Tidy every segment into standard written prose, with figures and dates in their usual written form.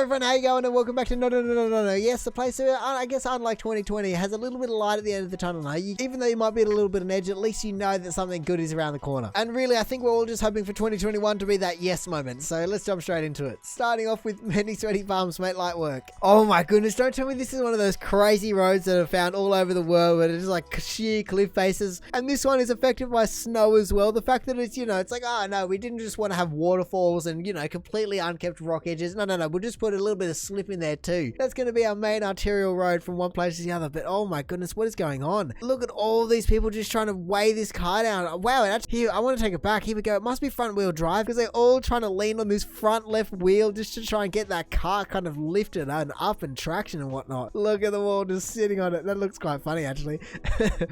everyone, how you going? And welcome back to No. Yes, the place, I guess unlike 2020, has a little bit of light at the end of the tunnel now. Even though you might be at a little bit of an edge, at least you know that something good is around the corner. And really, I think we're all just hoping for 2021 to be that yes moment. So let's jump straight into it. Starting off with many sweaty farms, mate, light work. Oh my goodness, don't tell me this is one of those crazy roads that are found all over the world where it's like sheer cliff faces. And this one is affected by snow as well. The fact that it's, it's like, oh no, we didn't just want to have waterfalls and, completely unkept rock edges. No, we'll just put a little bit of slip in there too. That's going to be our main arterial road from one place to the other. But oh my goodness, what is going on? Look at all these people just trying to weigh this car down. Wow, here, I want to take it back. Here we go. It must be front wheel drive because they're all trying to lean on this front left wheel just to try and get that car kind of lifted and up and traction and whatnot. Look at them all just sitting on it. That looks quite funny actually.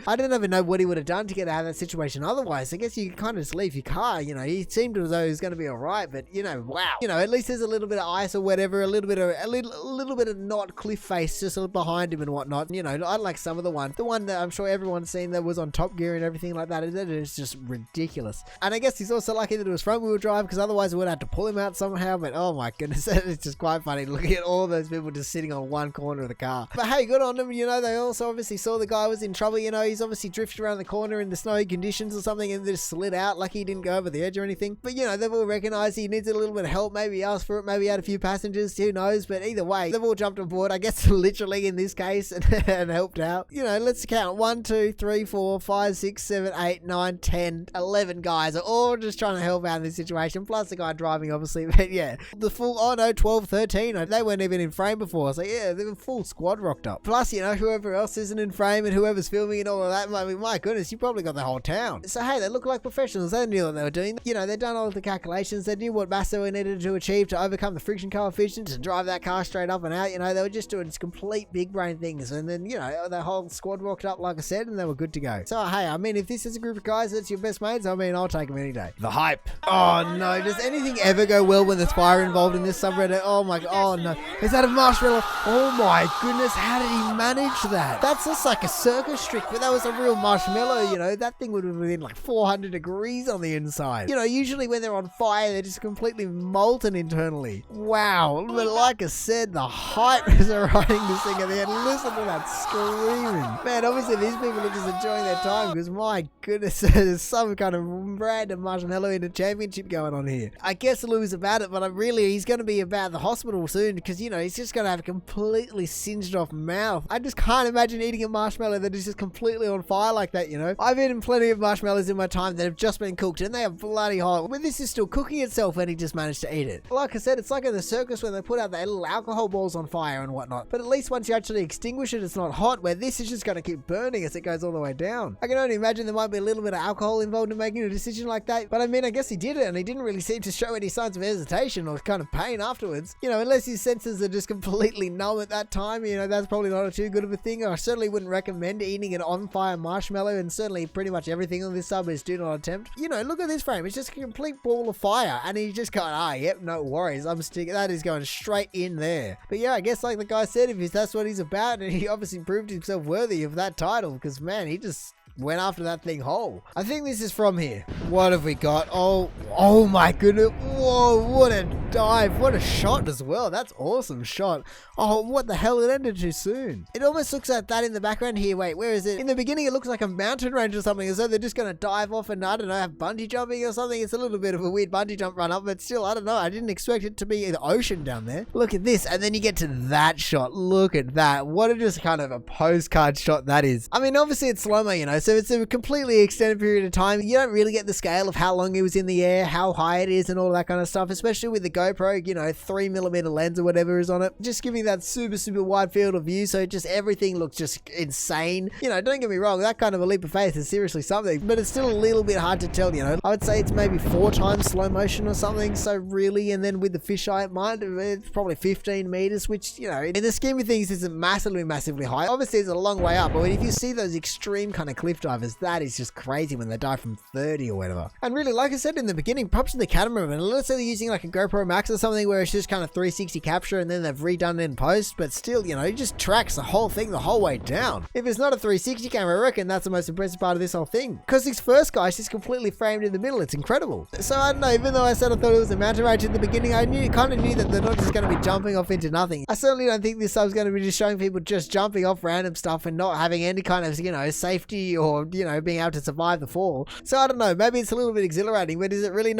I don't even know what he would have done to get out of that situation otherwise. I guess you could kind of just leave your car, He seemed as though he was going to be alright, but wow. At least there's a little bit of ice or whatever, a little bit of not cliff face just behind him and whatnot. Unlike some of the one that I'm sure everyone's seen that was on Top Gear and everything like that. It is just ridiculous. And I guess he's also lucky that it was front wheel drive because otherwise we would have to pull him out somehow. But oh my goodness, it's just quite funny looking at all those people just sitting on one corner of the car. But hey, good on them. They also obviously saw the guy was in trouble. He's obviously drifted around the corner in the snowy conditions or something and just slid out. Lucky he didn't go over the edge or anything. But they've all recognized he needs a little bit of help. Maybe asked for it. Maybe had a few passengers. Who knows? But either way, they've all jumped on board. I guess literally in this case and helped out. Let's count 1, 2, 3, 4, 5, 6, 7, 8, 9, 10, 11 guys are all just trying to help out in this situation. Plus the guy driving, obviously. But yeah, the full 12, 13. They weren't even in frame before. So yeah, they were full squad rocked up. Plus, whoever else isn't in frame and whoever's filming and all of that. I mean, my goodness, you probably got the whole town. So hey, they look like professionals. They knew what they were doing. They'd done all of the calculations. They knew what mass they needed to achieve to overcome the friction coefficient to drive that car straight up and out. They were just doing complete big brain things. And then, the whole squad walked up, like I said, and they were good to go. So hey, I mean, if this is a group of guys that's your best mates, I mean, I'll take them any day. The hype. Oh no, does anything ever go well when there's fire involved in this subreddit? Oh my god, oh no. Is that a marshmallow? Oh my goodness, how did he manage that? That's just like a circus trick, but that was a real marshmallow, that thing would have been like 400 degrees on the inside. Usually when they're on fire, they're just completely molten internally. Wow, but like I said, the hype is riding this thing at the end. Listen to that screaming. Man, obviously these people are just enjoying their time because my goodness, there's some kind of random marshmallow in a championship going on here. I guess Lou's about it, but he's going to be about the hospital soon because, he's just going to have a completely singed off mouth. I just can't imagine eating a marshmallow that is just completely on fire like that, I've eaten plenty of marshmallows in my time that have just been cooked and they are bloody hot. But this is still cooking itself and he just managed to eat it. Like I said, it's like in the circus when they put out their little alcohol balls on fire and whatnot. But at least once you actually extinguish it, it's not hot, where this is just going to keep burning as it goes all the way down. I can only imagine there might be a little bit of alcohol involved in making a decision like that. But I mean, I guess he did it and he didn't really seem to show any signs of hesitation or kind of pain afterwards. Unless his senses are just completely numb at that time, that's probably not too good of a thing. I certainly wouldn't recommend eating an on-fire marshmallow, and certainly pretty much everything on this sub is do not attempt. Look at this frame. It's just a complete ball of fire and he's just going, yep, no worries. I'm sticking. That is going straight in there. But yeah, I guess like the guy said, if that's what he's about, and he obviously proved himself worthy of that title because man, he just went after that thing whole. I think this is from here. What have we got? Oh my goodness. Whoa, what a dive. What a shot as well. That's awesome shot. Oh, what the hell? It ended too soon. It almost looks like that in the background here. Wait, where is it? In the beginning, it looks like a mountain range or something, as though they're just going to dive off and, I don't know, have bungee jumping or something. It's a little bit of a weird bungee jump run up, but still, I don't know. I didn't expect it to be the ocean down there. Look at this. And then you get to that shot. Look at that. What a just kind of a postcard shot that is. I mean, obviously it's slow-mo, so it's a completely extended period of time. You don't really get the scale of how long it was in the air, how high it is and all that kind of stuff, especially with the GoPro, 3mm lens or whatever is on it. Just giving that super wide field of view, so just everything looks just insane. Don't get me wrong, that kind of a leap of faith is seriously something, but it's still a little bit hard to tell, I would say it's maybe 4 times slow motion or something, so really, and then with the fisheye at mind, it's probably 15 meters, which, in the scheme of things isn't massively high. Obviously it's a long way up, but if you see those extreme kind of cliff drift divers. That is just crazy when they die from 30 or whatever. And really, like I said in the beginning, props to the cameraman. Let's say they're using like a GoPro Max or something where it's just kind of 360 capture and then they've redone it in post, but still, you know, it just tracks the whole thing the whole way down. If it's not a 360 camera, I reckon that's the most impressive part of this whole thing. Because this first guy is just completely framed in the middle. It's incredible. So I don't know, even though I said I thought it was a manta ray in the beginning, I kind of knew that they're not just going to be jumping off into nothing. I certainly don't think this sub's going to be just showing people just jumping off random stuff and not having any kind of, you know, safety or, you know, being able to survive the fall. So I don't know, maybe it's a little bit exhilarating, but is it really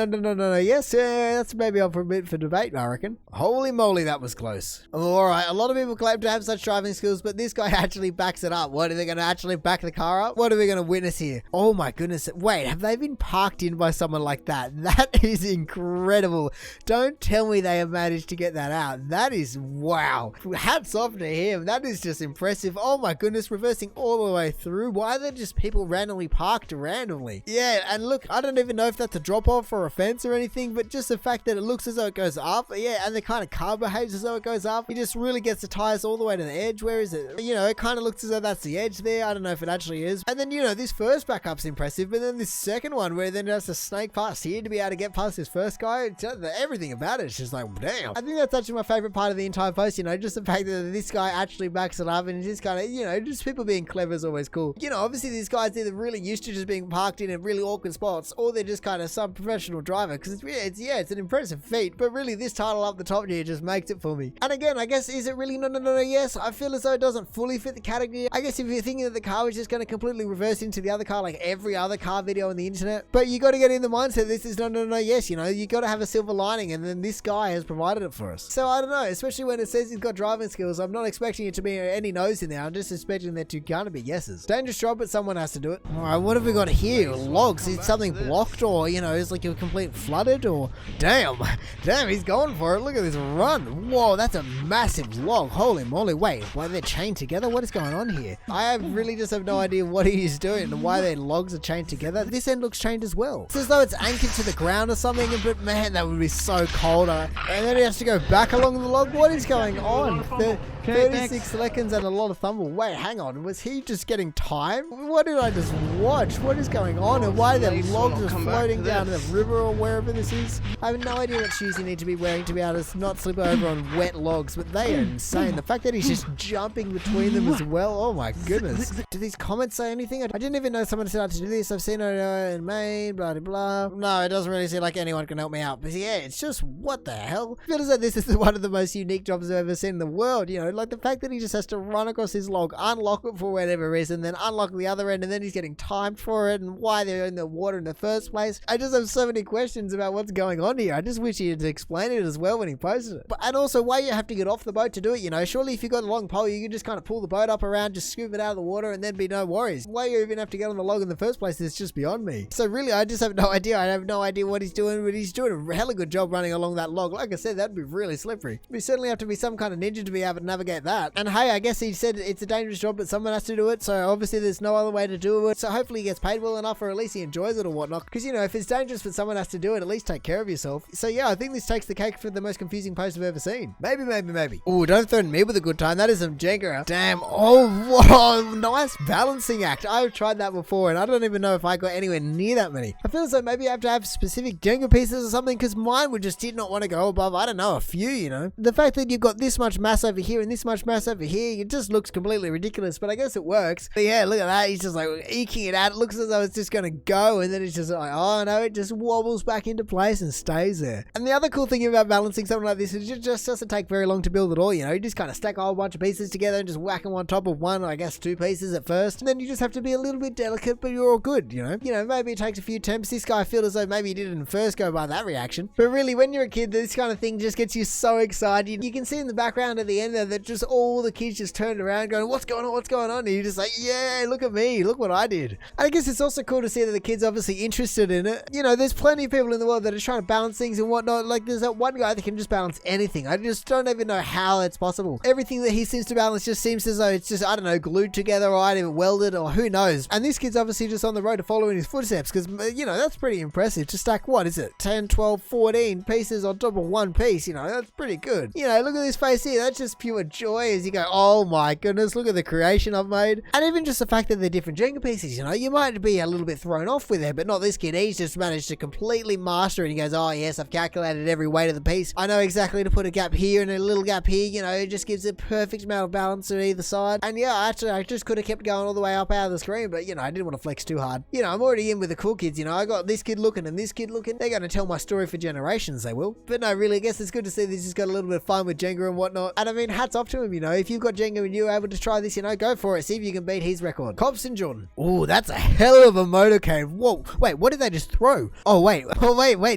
yes? Yeah, that's maybe up for a bit for debate, I reckon. Holy moly, that was close. Alright, a lot of people claim to have such driving skills, but this guy actually backs it up. What, are they going to actually back the car up? What are we going to witness here? Oh my goodness. Wait, have they been parked in by someone like that? That is incredible. Don't tell me they have managed to get that out. That is, wow. Hats off to him. That is just impressive. Oh my goodness, reversing all the way through. Why are there just people randomly parked randomly? Yeah, and look, I don't even know if that's a drop off or a fence or anything, but just the fact that it looks as though it goes up. Yeah, and the kind of car behaves as though it goes up. He just really gets the tires all the way to the edge. Where is it? You know, it kind of looks as though that's the edge there. I don't know if it actually is. And then, you know, this first backup's impressive, but then this second one where then it has to snake past here to be able to get past this first guy, everything about it's just like, damn. I think that's actually my favorite part of the entire post, you know, just the fact that this guy actually backs it up and just kind of, you know, just people being clever is always cool. You know, obviously these guys either really used to just being parked in really awkward spots, or they're just kind of some professional driver, because it's an impressive feat, but really this title up the top here just makes it for me. And again, I guess, is it really yes? I feel as though it doesn't fully fit the category. I guess if you're thinking that the car was just going to completely reverse into the other car like every other car video on the internet, but you got to get in the mindset this is yes, you know, you got to have a silver lining, and then this guy has provided it for us. So I don't know, especially when it says he's got driving skills, I'm not expecting it to be any no's in there, I'm just expecting there to kind of be yeses. Dangerous job, but someone has to do it. Alright, what have we got here? Logs, is something blocked, or, you know, is like a complete flooded, or damn, he's going for it. Look at this run. Whoa, that's a massive log. Holy moly. Wait, why they're chained together? What is going on here? I really just have no idea what he is doing and why their logs are chained together. This end looks chained as well. It's as though it's anchored to the ground or something, but man, that would be so cold. And then he has to go back along the log. What is going on? 36 seconds and a lot of thumble. Wait, hang on. Was he just getting time? What did I just watch? What is going on? And why are the logs just floating down the river or wherever this is? I have no idea what shoes you need to be wearing to be able to not slip over on wet logs, but they are insane. The fact that he's just jumping between them as well. Oh my goodness. Do these comments say anything? I didn't even know someone set out to do this. I've seen it in Maine, blah, blah, blah. No, it doesn't really seem like anyone can help me out. But yeah, it's just, what the hell? I feel as though this is one of the most unique jobs I've ever seen in the world. You know, like the fact that he just has to run across his log, unlock it for whatever reason, then unlock the other end, and then he's getting timed for it, and why they're in the water in the first place. I just have so many questions about what's going on here. I just wish he had explained it as well when he posted it. And also why you have to get off the boat to do it, you know. Surely if you've got a long pole, you can just kind of pull the boat up around, just scoop it out of the water, and then be no worries. Why you even have to get on the log in the first place is just beyond me. So really, I just have no idea. I have no idea what he's doing, but he's doing a hella good job running along that log. Like I said, that'd be really slippery. We certainly have to be some kind of ninja to be able to navigate that. And hey, I guess he said it's a dangerous job, but someone has to do it, so obviously there's no other way to do it. So hopefully he gets paid well enough, or at least he enjoys it or whatnot. Because, you know, if it's dangerous but someone has to do it, at least take care of yourself. So yeah, I think this takes the cake for the most confusing post I've ever seen. Maybe. Oh, don't threaten me with a good time. That is some Jenga. Damn. Oh, whoa. Nice balancing act. I've tried that before, and I don't even know if I got anywhere near that many. I feel as though maybe I have to have specific Jenga pieces or something, because mine did not want to go above, I don't know, a few, you know. The fact that you've got this much mass over here and this much mass over here, it just looks completely ridiculous, but I guess it works. But yeah, look at that. He's just like eking it out. It looks as though it's just going to go, and then it's just like, oh no, it just wobbles back into place and stays there. And the other cool thing about balancing something like this is it just doesn't take very long to build at all, you know. You just kind of stack a whole bunch of pieces together and just whack them on top of one, I guess 2 pieces at first, and then you just have to be a little bit delicate, but you're all good, you know. Maybe it takes a few attempts. This guy, I feel as though maybe he didn't first go by that reaction, but really when you're a kid, this kind of thing just gets you so excited. You can see in the background at the end there that just all the kids just turned around going, what's going on? And you're just like, yeah, look at me, look what I did. And I guess it's also cool to see that the kid's obviously interested in it. You know, there's plenty of people in the world that are trying to balance things and whatnot. Like there's that one guy that can just balance anything. I just don't even know how it's possible. Everything that he seems to balance just seems as though it's just, I don't know, glued together or either welded or who knows. And this kid's obviously just on the road to following his footsteps, because, you know, that's pretty impressive to stack, what is it, 10, 12, 14 pieces on top of one piece, you know, that's pretty good. You know, look at this face here, that's just pure joy as you go, oh my goodness, look at the creation I've made. And even just the fact that they're different Jenga pieces, you know, you might be a little bit thrown off with it, but not this kid. He's just managed to completely master it. He goes, oh yes, I've calculated every weight of the piece. I know exactly to put a gap here and a little gap here, you know, it just gives a perfect amount of balance on either side. And yeah, actually, I just could have kept going all the way up out of the screen, but you know, I didn't want to flex too hard. You know, I'm already in with the cool kids, you know, I got this kid looking and this kid looking. They're going to tell my story for generations, they will. But no, really, I guess it's good to see that he's just got a little bit of fun with Jenga and whatnot. And I mean, hats off to him, you know, if you've got Jenga and you're able to try this, you know, go for it. See if you can beat his record. Cops and Jordan. Oh, that's a hell of a motorcade. Whoa, wait, what did they just throw? Oh, wait,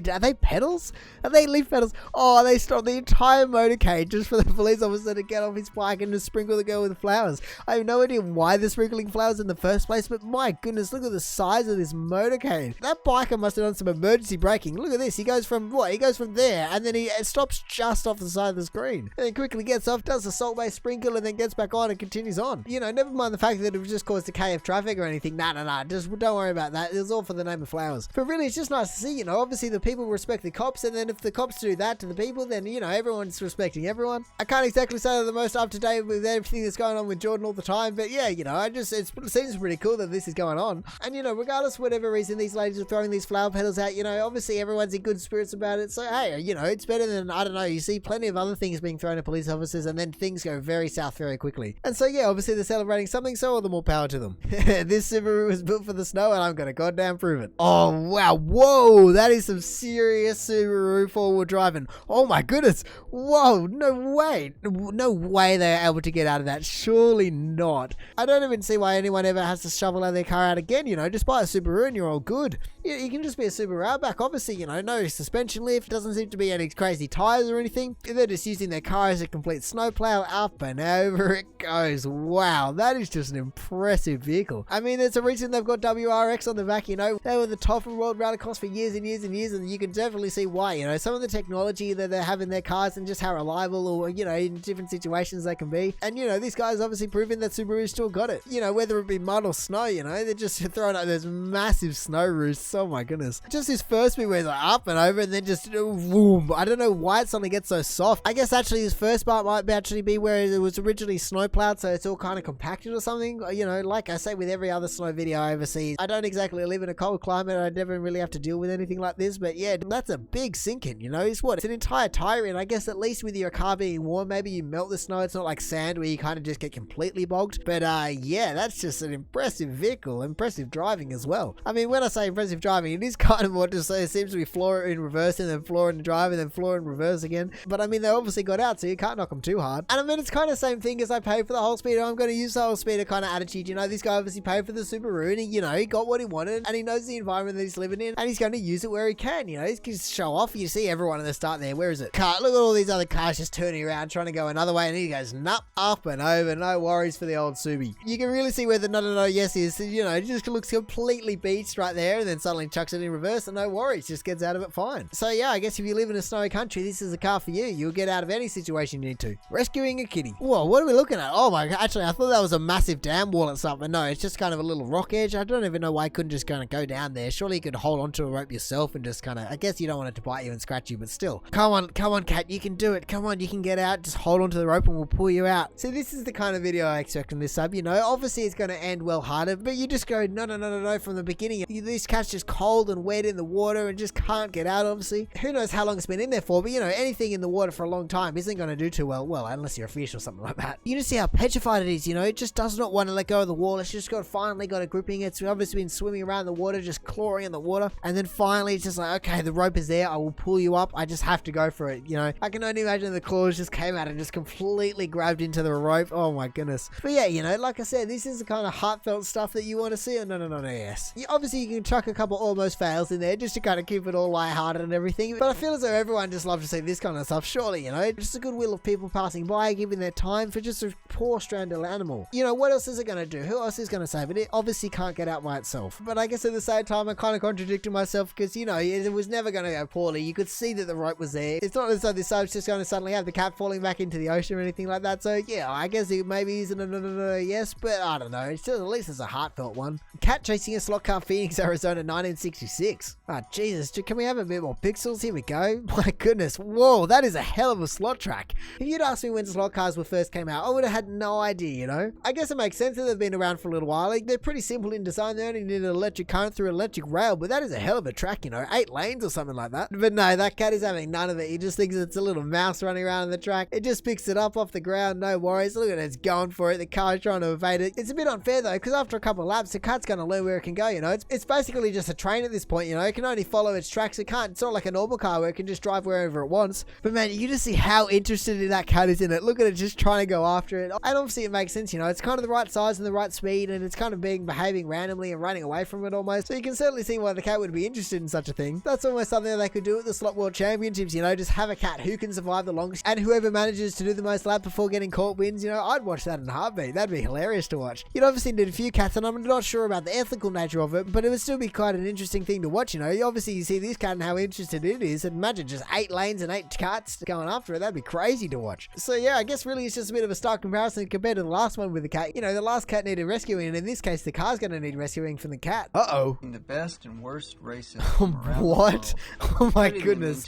are they pedals? Are they leaf pedals? Oh, they stopped the entire motorcade just for the police officer to get off his bike and just sprinkle the girl with flowers. I have no idea why they're sprinkling flowers in the first place, but my goodness, look at the size of this motorcade. That biker must have done some emergency braking. Look at this. He goes from what? He goes from there and then he stops just off the side of the screen and then quickly gets off, does the salt-based sprinkle and then gets back on and continues on. You know, never mind the fact that it was just caused decay of traffic or anything. Nah. Just don't worry about that. It was all for the name of flowers. But really, it's just nice to see, you know, obviously the people respect the cops, and then if the cops do that to the people, then, you know, everyone's respecting everyone. I can't exactly say they're the most up to date with everything that's going on with Jordan all the time, but yeah, you know, it seems pretty cool that this is going on. And, you know, regardless of whatever reason these ladies are throwing these flower petals out, you know, obviously everyone's in good spirits about it. So, hey, you know, it's better than, I don't know, you see plenty of other things being thrown at police officers and then things go very south very quickly. And so, yeah, obviously they're celebrating something, so all the more power to them. This Subaru was built for the snow and I'm going to goddamn prove it. Oh, wow. Whoa, that is some serious Subaru forward driving. Oh my goodness. Whoa, no way. No way they're able to get out of that. Surely not. I don't even see why anyone ever has to shovel their car out again, you know, just buy a Subaru and you're all good. You can just be a Subaru Outback, obviously, you know, no suspension lift, doesn't seem to be any crazy tires or anything. They're just using their car as a complete snowplow, up and over it goes. Wow, that is just an impressive vehicle. I mean, there's a reason they've got WRX on the back, you know, they were the top of world rallycross for years and years and years, and you can definitely see why, you know, some of the technology that they have in their cars and just how reliable or, you know, in different situations they can be. And, you know, these guys obviously proving that Subaru still got it, you know, whether it be mud or snow, you know, they're just throwing out those massive snow roofs. Oh my goodness. Just this first bit where it's like up and over and then just boom. I don't know why it suddenly gets so soft. I guess actually this first part might actually be where it was originally snow plowed, so it's all kind of compacted or something. You know, like I say with every other snow video I ever see, I don't exactly live in a cold climate. I never really have to deal with anything like this, but yeah, that's a big sinking, you know. It's what? It's an entire tire in. I guess at least with your car being warm, maybe you melt the snow. It's not like sand where you kind of just get completely bogged. But yeah, that's just an impressive vehicle. Impressive driving as well. I mean, when I say impressive driving, it is kind of what to say. It seems to be floor in reverse and then floor in drive and then floor in reverse again. But I mean, they obviously got out, so you can't knock them too hard. And I mean, it's kind of the same thing as I paid for the whole speeder. I'm going to use the whole speeder kind of attitude. You know, this guy obviously paid for the Subaru and he, you know, he got what he wanted and he knows the environment that he's living in and he's going to use it where he can. You know, he's going to show off. You see everyone at the start there. Where is it? Car. Look at all these other cars just turning around, trying to go another way, and he goes, nup, up and over. No worries for the old Subi. You can really see where the NonononoYes is. You know, it just looks completely beached right there, and then suddenly chucks it in reverse, and no worries, just gets out of it fine. So yeah, I guess if you live in a snowy country, this is a car for you. You'll get out of any situation you need to. Rescuing a kitty. Whoa, what are we looking at? Oh my god, actually, I thought that was a massive dam wall or something. No, it's just kind of a little rock edge. I don't even know why I couldn't just kind of go down there. Surely you could hold onto a rope yourself and just kind of, I guess you don't want it to bite you and scratch you, but still. Come on, cat, you can do it. Come on, you can get out. Just hold onto the rope and we'll pull you out. See, this is the kind of video I expect on this sub, you know. Obviously, it's going to end well hearted, but you just go, no, from the beginning. This cat's just cold and wet in the water and just can't get out, obviously. Who knows how long it's been in there for, but, you know, anything in the water for a long time isn't going to do too well. Well, unless you're a fish or something like that. You just see how petrified it is, you know. It just does not want to let go of the wall. It's just finally got a gripping. It's obviously been swimming around the water, just clawing in the water. And then finally, it's just like, okay, the rope is there. I will pull you up. I just have to go for it, you know. I can only imagine the claws just came out and just completely grabbed into the rope. Oh my goodness. But yeah, you know, like I said, this is the kind of heartfelt stuff that you want to see on NonononoYes. Obviously, you can chuck a couple almost fails in there just to kind of keep it all lighthearted and everything. But I feel as though everyone just loves to see this kind of stuff. Surely, you know, just the goodwill of people passing by, giving their time for just a poor stranded animal. You know, what else is it going to do? Who else is going to save it? It obviously can't get out by itself. But I guess at the same time, I'm kind of contradicting myself because, you know, it was never going to go poorly. You could see that the rope was there. It's not as though this sub's just going to suddenly have the cat falling back into the ocean or anything like that. So yeah, I guess it maybe isn't a NonononoYes, but I don't know. It's just, at least it's a heartfelt one. Cat chasing a slot car, Phoenix, Arizona, 9 1966. Ah, Jesus, can we have a bit more pixels? Here we go. My goodness, whoa, that is a hell of a slot track. If you'd asked me when slot cars were first came out, I would have had no idea, you know? I guess it makes sense that they've been around for a little while. Like, they're pretty simple in design. They only need an electric current through an electric rail, but that is a hell of a track, you know? 8 lanes or something like that. But no, that cat is having none of it. He just thinks it's a little mouse running around on the track. It just picks it up off the ground, no worries. Look at it, it's going for it. The car's trying to evade it. It's a bit unfair though, because after a couple of laps, the car's going to learn where it can go, you know? It's basically just a train at this point, you know? It can only follow its tracks. It's not like a normal car where it can just drive wherever it wants. But man, you just see how interested that cat is in it. Look at it just trying to go after it. And obviously it makes sense, you know? It's kind of the right size and the right speed, and it's kind of behaving randomly and running away from it almost. So you can certainly see why the cat would be interested in such a thing. That's almost something that they could do at the Slot World Championships, you know? Just have a cat who can survive the longest, and whoever manages to do the most laps before getting caught wins, you know? I'd watch that in a heartbeat. That'd be hilarious to watch. You'd obviously need a few cats, and I'm not sure about the ethical nature of it, but it would still be quite an interesting thing to watch, you know? Obviously you see this cat and how interested it is, and imagine just 8 lanes and 8 cats going after it. That'd be crazy to watch. So yeah, I guess really it's just a bit of a stark comparison compared to the last one with the cat. You know, the last cat needed rescuing, and in this case the car's going to need rescuing from the cat. Uh-oh. The best and worst races from around what? the world. Oh my goodness.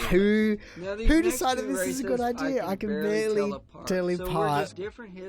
Who decided this is a good races, idea? I can barely tell apart.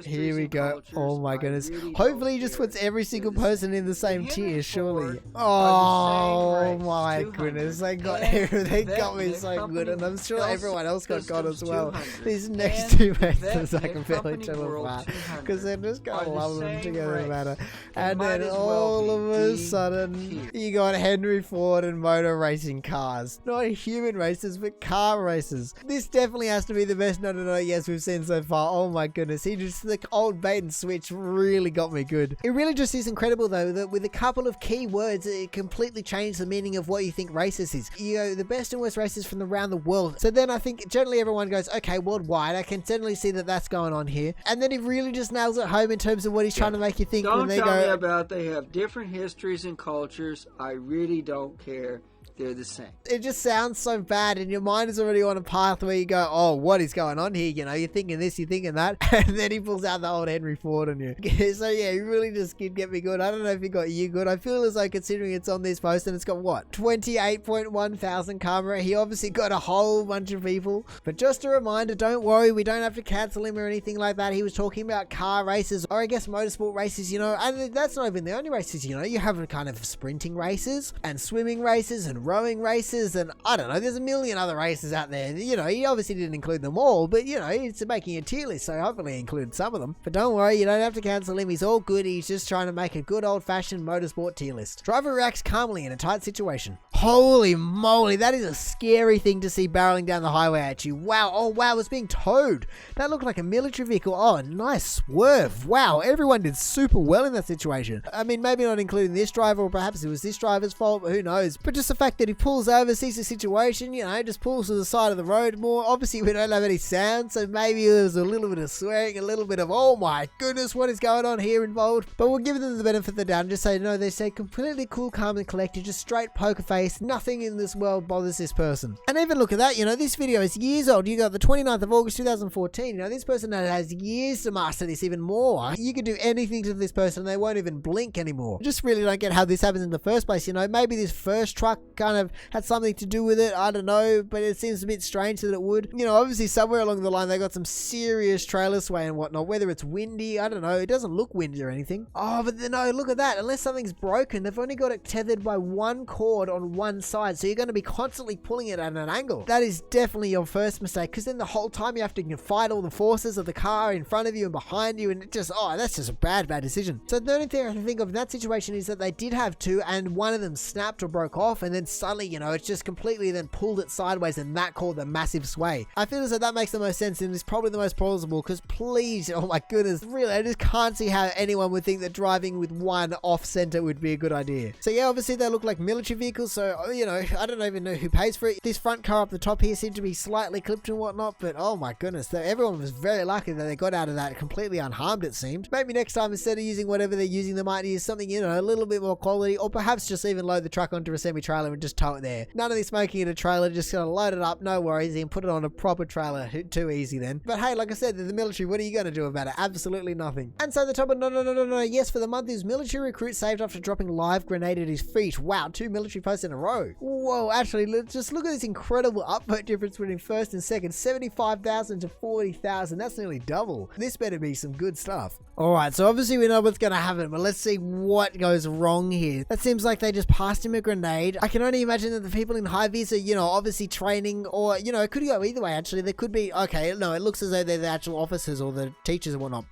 Here we go. Oh my goodness. Hopefully he just puts every single person in the same tier, surely. Oh my goodness. They got me so good, and I'm sure everyone else got as well. These next 2 races I can barely tell apart, because they're just gonna love them together no matter. And then all of a sudden you got Henry Ford and motor racing cars. Not human races, but car races. This definitely has to be the best NonononoYes we've seen so far. Oh my goodness. The old bait and switch really got me good. It really just is incredible though, that with a couple of key words, it completely changed the meaning of what you think races is. You know, the best and worst races from around the world. So then I think generally everyone goes, okay, worldwide. I can certainly see that that's going on here. And then he really just nails it home in terms of what he's trying to make you think. Don't when they tell go, me about they have different histories and cultures. I really don't care. They're the same. It just sounds so bad, and your mind is already on a path where you go, oh, what is going on here? You know, you're thinking this, you're thinking that, and then he pulls out the old Henry Ford on you. So yeah, he really just did get me good. I don't know if he got you good. I feel as though, considering it's on this post and it's got what, 28.1 thousand camera, he obviously got a whole bunch of people. But just a reminder, don't worry, we don't have to cancel him or anything like that. He was talking about car races, or I guess motorsport races, you know, and that's not even the only races, you know. You have kind of sprinting races and swimming races and rowing races, and I don't know, there's a million other races out there. You know, he obviously didn't include them all, but you know, he's making a tier list, so hopefully he included some of them. But don't worry, you don't have to cancel him. He's all good. He's just trying to make a good old-fashioned motorsport tier list. Driver reacts calmly in a tight situation. Holy moly, that is a scary thing to see barreling down the highway at you. Wow. Oh wow, it's being towed. That looked like a military vehicle. Oh, nice swerve. Wow, everyone did super well in that situation. I mean, maybe not including this driver, or perhaps it was this driver's fault, but who knows. But just the fact that he pulls over, sees the situation, you know, just pulls to the side of the road more. Obviously, we don't have any sound, so maybe there was a little bit of swearing, a little bit of, oh my goodness, what is going on here involved? But we'll give them the benefit of the doubt and just say, no, they say completely cool, calm, and collected, just straight poker face. Nothing in this world bothers this person. And even look at that, you know, this video is years old. You got the 29th of August, 2014. You know, this person has years to master this even more. You could do anything to this person and they won't even blink anymore. I just really don't get how this happens in the first place. You know, maybe this first truck kind of had something to do with it. I don't know, but it seems a bit strange that it would. You know, obviously somewhere along the line they got some serious trailer sway and whatnot. Whether it's windy, I don't know. It doesn't look windy or anything. Oh, but no, look at that. Unless something's broken, they've only got it tethered by one cord on one side. So you're going to be constantly pulling it at an angle. That is definitely your first mistake, because then the whole time you have to fight all the forces of the car in front of you and behind you, and it just, oh, that's just a bad decision. So the only thing I can think of in that situation is that they did have two, and one of them snapped or broke off, and then suddenly, you know, it's just completely then pulled it sideways, and that caused a massive sway. I feel as though that makes the most sense and is probably the most plausible, because please, oh my goodness, really, I just can't see how anyone would think that driving with one off center would be a good idea. So yeah, obviously they look like military vehicles, so, you know, I don't even know who pays for it. This front car up the top here seemed to be slightly clipped and whatnot, but oh my goodness, everyone was very lucky that they got out of that completely unharmed, it seemed. Maybe next time, instead of using whatever they're using, they might use something, you know, a little bit more quality, or perhaps just even load the truck onto a semi-trailer and just tow it there. None of this smoking in a trailer, just gonna load it up, no worries, and put it on a proper trailer. Too easy then. But hey, like I said, they're the military, what are you gonna do about it? Absolutely nothing. And so the top of no, yes for the month is military recruit saved after dropping live grenade at his feet. Wow, 2 military posts in a row. Whoa, actually, let's just look at this incredible upvote difference between first and second. 75,000 to 40,000. That's nearly double. This better be some good stuff. Alright, so obviously we know what's gonna happen, but let's see what goes wrong here. That seems like they just passed him a grenade. I can only imagine that the people in high-vis are, you know, obviously training, or, you know, it could go either way, actually. There could be, okay, no, it looks as though they're the actual officers or the teachers and whatnot.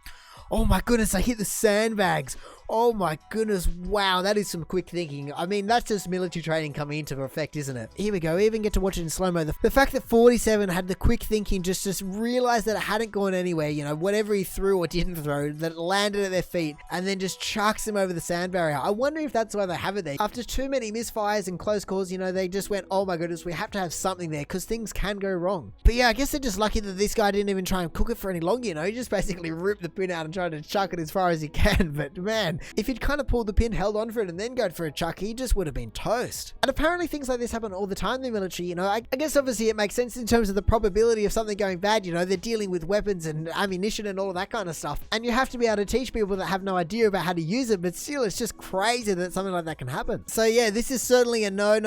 Oh my goodness, I hit the sandbags. Oh my goodness, wow, that is some quick thinking. I mean, that's just military training coming into effect, isn't it? Here we go, we even get to watch it in slow-mo. The fact that 47 had the quick thinking, just realized that it hadn't gone anywhere, you know, whatever he threw or didn't throw, that landed at their feet, and then just chucks them over the sand barrier. I wonder if that's why they have it there. After too many misfires and close calls, you know, they just went, oh my goodness, we have to have something there, because things can go wrong. But yeah, I guess they're just lucky that this guy didn't even try and cook it for any longer, you know, he just basically ripped the pin out and tried to chuck it as far as he can. But man, if he'd kind of pulled the pin, held on for it, and then go for a chuck, he just would have been toast. And apparently things like this happen all the time in the military, you know. I guess obviously it makes sense in terms of the probability of something going bad, you know. They're dealing with weapons and ammunition and all of that kind of stuff, and you have to be able to teach people that have no idea about how to use it, but still it's just crazy that something like that can happen. So yeah, this is certainly a no, and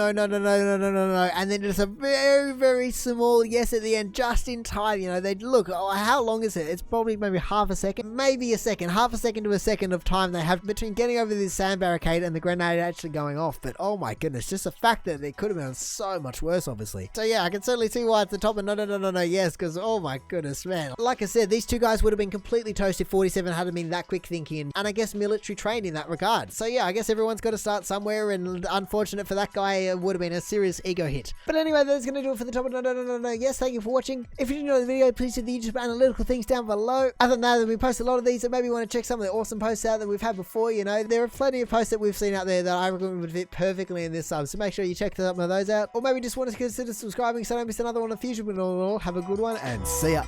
then just a very, very small yes at the end, just in time, you know. They look, oh, how long is it? It's probably maybe half a second, maybe a second, half a second to a second of time they have between getting over this sand barricade and the grenade actually going off. But oh my goodness, just the fact that it could have been so much worse, obviously. So yeah, I can certainly see why it's the top of no, yes, because oh my goodness, man. Like I said, these two guys would have been completely toast if 47 hadn't been that quick thinking, and I guess military trained in that regard. So yeah, I guess everyone's got to start somewhere, and unfortunate for that guy, it would have been a serious ego hit. But anyway, that's going to do it for the top of no, yes. Thank you for watching. If you enjoyed the video, please hit the YouTube analytical things down below. Other than that, we post a lot of these, so maybe you want to check some of the awesome posts out that we've had before. You know, there are plenty of posts that we've seen out there that I reckon would fit perfectly in this sub, so make sure you check some of those out, or maybe just want to consider subscribing so don't miss another one in the future. But all in all, have a good one and see ya.